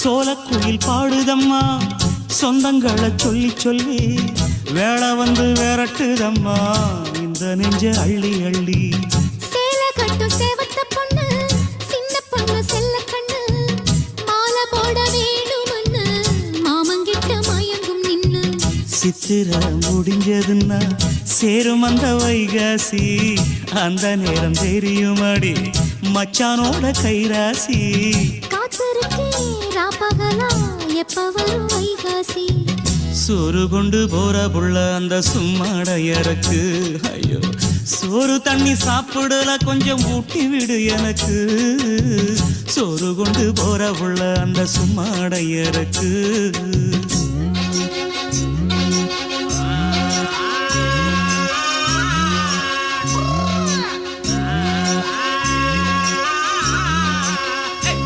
சோலக்குயில் பாடுதம்மா சொந்தங்களை சொல்லி சொல்லி வேளை வந்து விரட்டுதம்மா இந்த நெஞ்ச அள்ளி அள்ளி. சேல கட்டும் சேவத்த பொண்ணு சின்ன பொண்ணு செல்ல கண்ணு மாலை போட வேணும்னு மாமங்கிட்ட மயங்கும் நின்னு. சித்திர முடிஞ்சதுன்னா சேரும் அந்த வைகாசி அந்த நேரம் தெரியுமாடி மச்சானோட கைராசி. காத்திருக்கே ராப்பகலா எப்ப வரும் வைகாசி. சோறு கொண்டு போற புள்ள அந்த சும்மாடையறக்கு ஐயோ சோறு தண்ணி சாப்பிடல கொஞ்சம் ஊட்டி விடு எனக்கு. சோறு கொண்டு போற புள்ள அந்த சும்மாடையறக்கு.